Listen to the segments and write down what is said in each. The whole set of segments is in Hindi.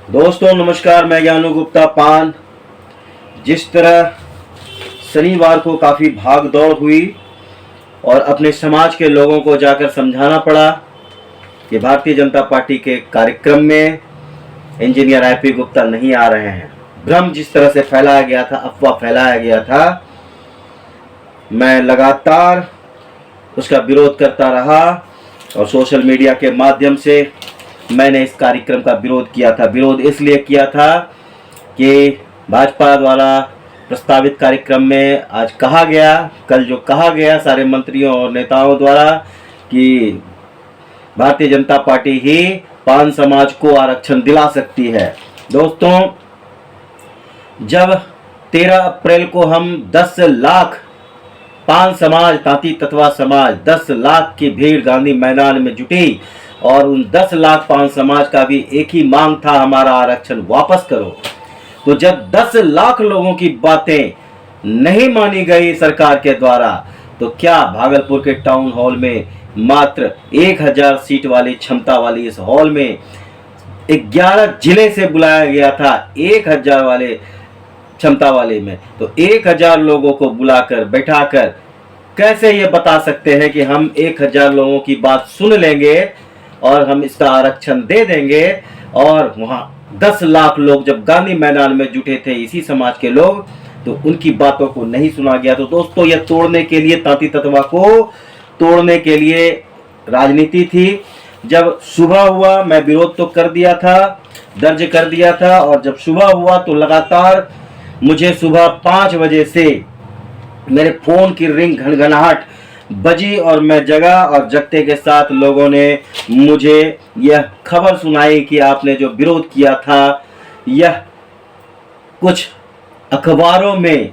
दोस्तों नमस्कार, मैं ज्ञानू गुप्ता पान। जिस तरह शनिवार को काफ़ी भाग दौड़ हुई और अपने समाज के लोगों को जाकर समझाना पड़ा कि भारतीय जनता पार्टी के कार्यक्रम में इंजीनियर आईपी गुप्ता नहीं आ रहे हैं। भ्रम जिस तरह से फैलाया गया था, अफवाह फैलाया गया था, मैं लगातार उसका विरोध करता रहा और सोशल मीडिया के माध्यम से मैंने इस कार्यक्रम का विरोध किया था। विरोध इसलिए किया था कि भाजपा द्वारा प्रस्तावित कार्यक्रम में आज कहा गया, कल जो कहा गया सारे मंत्रियों और नेताओं द्वारा कि भारतीय जनता पार्टी ही पान समाज को आरक्षण दिला सकती है। दोस्तों, जब 13 अप्रैल को हम 10 लाख पान समाज, तांती तत्वा समाज 10 लाख की भीड़ गांधी मैदान में जुटी और उन 10 लाख पान समाज का भी एक ही मांग था, हमारा आरक्षण वापस करो। तो जब 10 लाख लोगों की बातें नहीं मानी गई सरकार के द्वारा, तो क्या भागलपुर के टाउन हॉल में मात्र 1000 सीट वाली क्षमता वाली इस हॉल में 11 जिले से बुलाया गया था। 1000 वाले क्षमता वाले में तो 1000 लोगों को बुलाकर बैठाकर कैसे ये बता सकते हैं कि हम 1000 लोगों की बात सुन लेंगे और हम इसका आरक्षण दे देंगे। और वहां 10 लाख लोग जब गांधी मैदान में जुटे थे, इसी समाज के लोग, तो उनकी बातों को नहीं सुना गया। तो दोस्तों, यह तोड़ने के लिए, तांती तत्वा को तोड़ने के लिए राजनीति थी। जब सुबह हुआ, मैं विरोध तो कर दिया था, दर्ज कर दिया था, और जब सुबह हुआ तो लगातार मुझे सुबह 5 बजे से मेरे फोन की रिंग घनघनाहट बजी और मैं जगा, और जगते के साथ लोगों ने मुझे यह खबर सुनाई कि आपने जो विरोध किया था, यह कुछ अखबारों में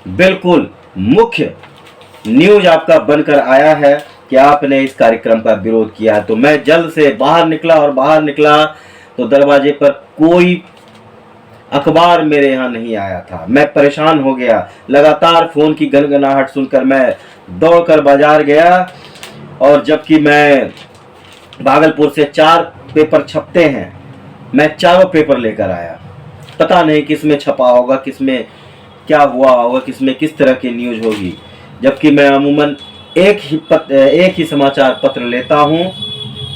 बिल्कुल मुख्य न्यूज आपका बनकर आया है कि आपने इस कार्यक्रम का विरोध किया है। तो मैं जल्द से बाहर निकला, और बाहर निकला तो दरवाजे पर कोई अखबार मेरे यहाँ नहीं आया था। मैं परेशान हो गया। लगातार फोन की गनगनाहट सुनकर मैं दौड़कर बाजार गया, और जबकि मैं भागलपुर से 4 पेपर छपते हैं, मैं चारों पेपर लेकर आया। पता नहीं किस में छपा होगा, किस में क्या हुआ होगा, किस में किस तरह की न्यूज होगी। जबकि मैं अमूमन एक ही समाचार पत्र लेता हूँ,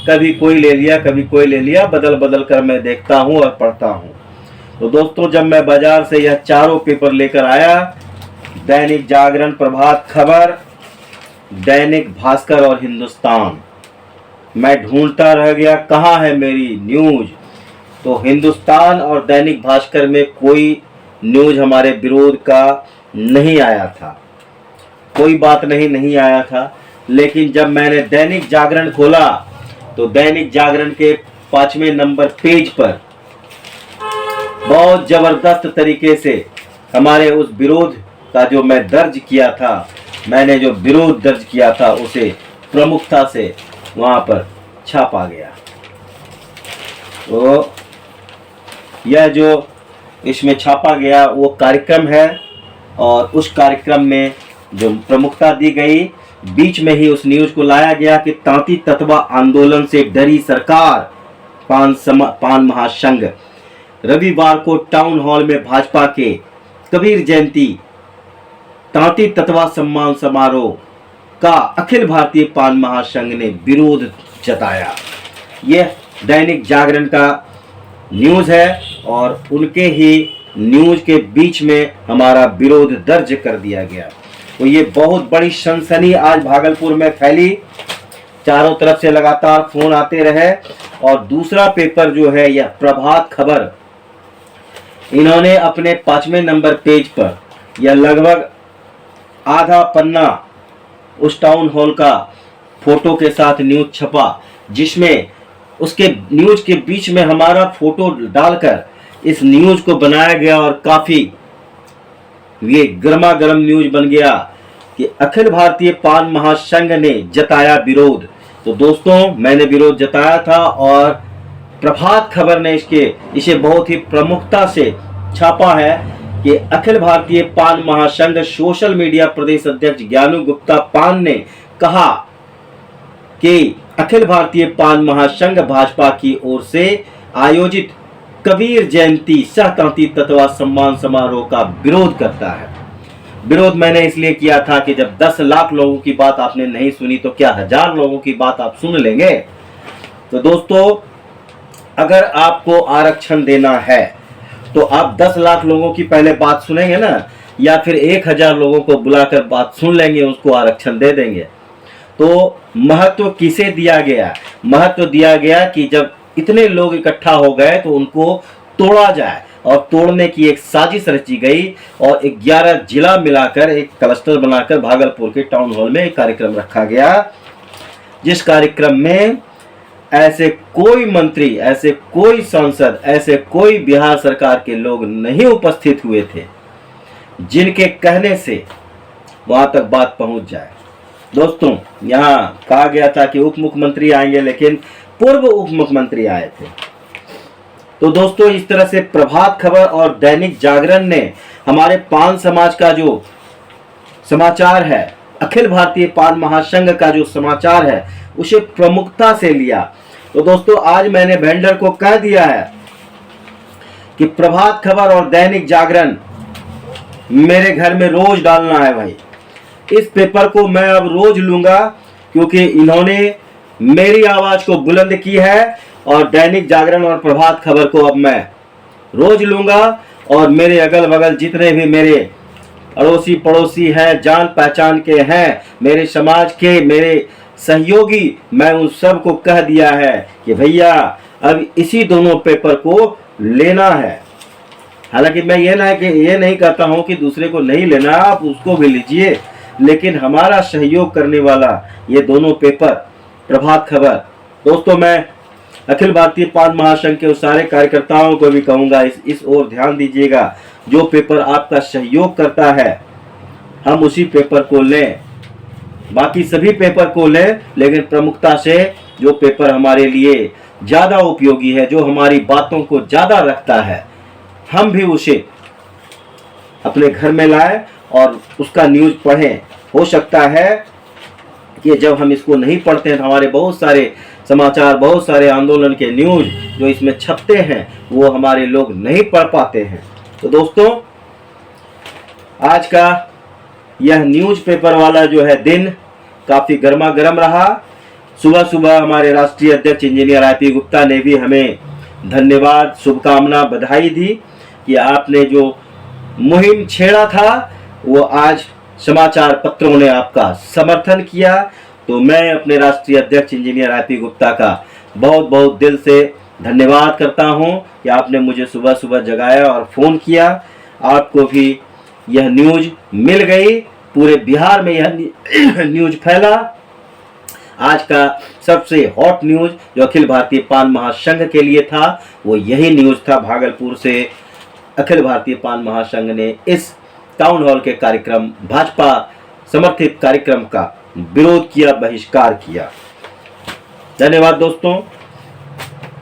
कभी कोई ले लिया, कभी कोई ले लिया, बदल बदल कर मैं देखता हूँ और पढ़ता हूँ। तो दोस्तों, जब मैं बाजार से यह चारों पेपर लेकर आया, दैनिक जागरण, प्रभात खबर, दैनिक भास्कर और हिंदुस्तान, मैं ढूंढता रह गया कहाँ है मेरी न्यूज। तो हिंदुस्तान और दैनिक भास्कर में कोई न्यूज हमारे विरोध का नहीं आया था, कोई बात नहीं आया था। लेकिन जब मैंने दैनिक जागरण खोला तो दैनिक जागरण के 5वें नंबर पेज पर बहुत जबरदस्त तरीके से हमारे उस विरोध का जो मैं दर्ज किया था, मैंने जो विरोध दर्ज किया था, उसे प्रमुखता से वहां पर छापा गया। तो यह जो इसमें छापा गया वो कार्यक्रम है, और उस कार्यक्रम में जो प्रमुखता दी गई, बीच में ही उस न्यूज को लाया गया कि तांती तत्वा आंदोलन से डरी सरकार, पान महासंघ। रविवार को टाउन हॉल में भाजपा के कबीर जयंती तांती तत्वा सम्मान समारोह का अखिल भारतीय पान महासंघ ने विरोध जताया। यह दैनिक जागरण का न्यूज है, और उनके ही न्यूज के बीच में हमारा विरोध दर्ज कर दिया गया। तो ये बहुत बड़ी सनसनी आज भागलपुर में फैली, चारों तरफ से लगातार फोन आते रहे। और दूसरा पेपर जो है, यह प्रभात खबर, इन्होंने अपने 5वें नंबर पेज पर यह लगभग आधा पन्ना उस टाउन हॉल का फोटो के साथ न्यूज छपा, जिसमें उसके न्यूज के बीच में हमारा फोटो डालकर इस न्यूज को बनाया गया, और काफी ये गर्मा गर्म न्यूज बन गया कि अखिल भारतीय पान महासंघ ने जताया विरोध। तो दोस्तों, मैंने विरोध जताया था, और प्रभात खबर ने इसे बहुत ही प्रमुखता से छापा है कि अखिल भारतीय पान महासंघ सोशल मीडिया प्रदेश अध्यक्ष ज्ञानू गुप्ता पान ने कहा कि अखिल भारतीय पान महासंघ भाजपा की ओर से आयोजित कबीर जयंती सहतांती तत्वा सम्मान समारोह का विरोध करता है। विरोध मैंने इसलिए किया था कि जब 10 लाख लोगों की बात आपने नहीं सुनी तो क्या 1000 लोगों की बात आप सुन लेंगे। तो दोस्तों, अगर आपको आरक्षण देना है तो आप 10 लाख लोगों की पहले बात सुनेंगे ना, या फिर 1000 लोगों को बुलाकर बात सुन लेंगे, उसको आरक्षण दे देंगे। तो महत्व किसे दिया गया? महत्व दिया गया कि जब इतने लोग इकट्ठा हो गए तो उनको तोड़ा जाए, और तोड़ने की एक साजिश रची गई और 11 जिला मिलाकर एक क्लस्टर बनाकर भागलपुर के टाउन हॉल में एक कार्यक्रम रखा गया, जिस कार्यक्रम में ऐसे कोई मंत्री, ऐसे कोई सांसद, ऐसे कोई बिहार सरकार के लोग नहीं उपस्थित हुए थे जिनके कहने से वहां तक बात पहुंच जाए। दोस्तों, यहां कहा गया था कि उप मुख्यमंत्री आएंगे, लेकिन पूर्व उप मुख्यमंत्री आए थे। तो दोस्तों, इस तरह से प्रभात खबर और दैनिक जागरण ने हमारे पान समाज का जो समाचार है, अखिल भारतीय पान महासंघ का जो समाचार है, उसे प्रमुखता से लिया। तो दोस्तों, आज मैंने वेंडर को कह दिया है कि प्रभात खबर और दैनिक जागरण मेरे घर में रोज डालना है भाई। इस पेपर को मैं अब रोज लूंगा, क्योंकि इन्होंने मेरी आवाज को बुलंद की है, और दैनिक जागरण और प्रभात खबर को अब मैं रोज लूंगा। और मेरे अगल बगल जितने भी मेरे अड़ोसी पड़ोसी हैं, जान पहचान के हैं, मेरे समाज के, मेरे सहयोगी, मैं उन सब को कह दिया है कि भैया अब इसी दोनों पेपर को लेना है। हालांकि मैं ये नहीं कहता हूं कि दूसरे को नहीं लेना, आप उसको भी लीजिए, लेकिन हमारा सहयोग करने वाला ये दोनों पेपर प्रभात खबर। दोस्तों, मैं अखिल भारतीय पान महासंघ के उस सारे कार्यकर्ताओं को भी कहूंगा, इस ओर ध्यान दीजिएगा। जो पेपर आपका सहयोग करता है हम उसी पेपर को लें, बाकी सभी पेपर को लें, लेकिन प्रमुखता से जो पेपर हमारे लिए ज्यादा उपयोगी है, जो हमारी बातों को ज्यादा रखता है, हम भी उसे अपने घर में लाएं और उसका न्यूज पढ़ें। हो सकता है कि जब हम इसको नहीं पढ़ते हैं तो हमारे बहुत सारे समाचार, बहुत सारे आंदोलन के न्यूज जो इसमें छपते हैं वो हमारे लोग नहीं पढ़ पाते हैं। तो दोस्तों, आज का यह न्यूज पेपर वाला जो है दिन काफी गर्मा गर्म रहा। सुबह सुबह हमारे राष्ट्रीय अध्यक्ष इंजीनियर IP गुप्ता ने भी हमें धन्यवाद, शुभकामना, बधाई दी कि आपने जो मुहिम छेड़ा था वो आज समाचार पत्रों ने आपका समर्थन किया। तो मैं अपने राष्ट्रीय अध्यक्ष इंजीनियर IP गुप्ता का बहुत बहुत दिल से धन्यवाद करता हूं कि आपने मुझे सुबह सुबह जगाया और फ़ोन किया। आपको भी यह न्यूज मिल गई, पूरे बिहार में यह न्यूज फैला। आज का सबसे हॉट न्यूज जो अखिल भारतीय पान महासंघ के लिए था वो यही न्यूज था। भागलपुर से अखिल भारतीय पान महासंघ ने इस टाउन हॉल के कार्यक्रम, भाजपा समर्थित कार्यक्रम का विरोध किया, बहिष्कार किया। धन्यवाद दोस्तों।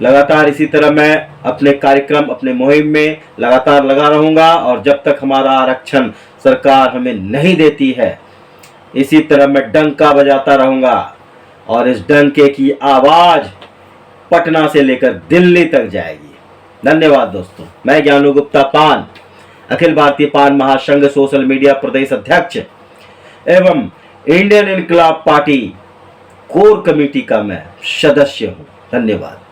लगातार इसी तरह मैं अपने कार्यक्रम, अपने मुहिम में लगातार लगा रहूंगा, और जब तक हमारा आरक्षण सरकार हमें नहीं देती है इसी तरह मैं डंका बजाता रहूंगा, और इस डंके की आवाज पटना से लेकर दिल्ली तक जाएगी। धन्यवाद दोस्तों। मैं ज्ञानू गुप्ता पान, अखिल भारतीय पान महासंघ सोशल मीडिया प्रदेश अध्यक्ष एवं इंडियन इनकलाब पार्टी कोर कमेटी का मैं सदस्य हूं। धन्यवाद।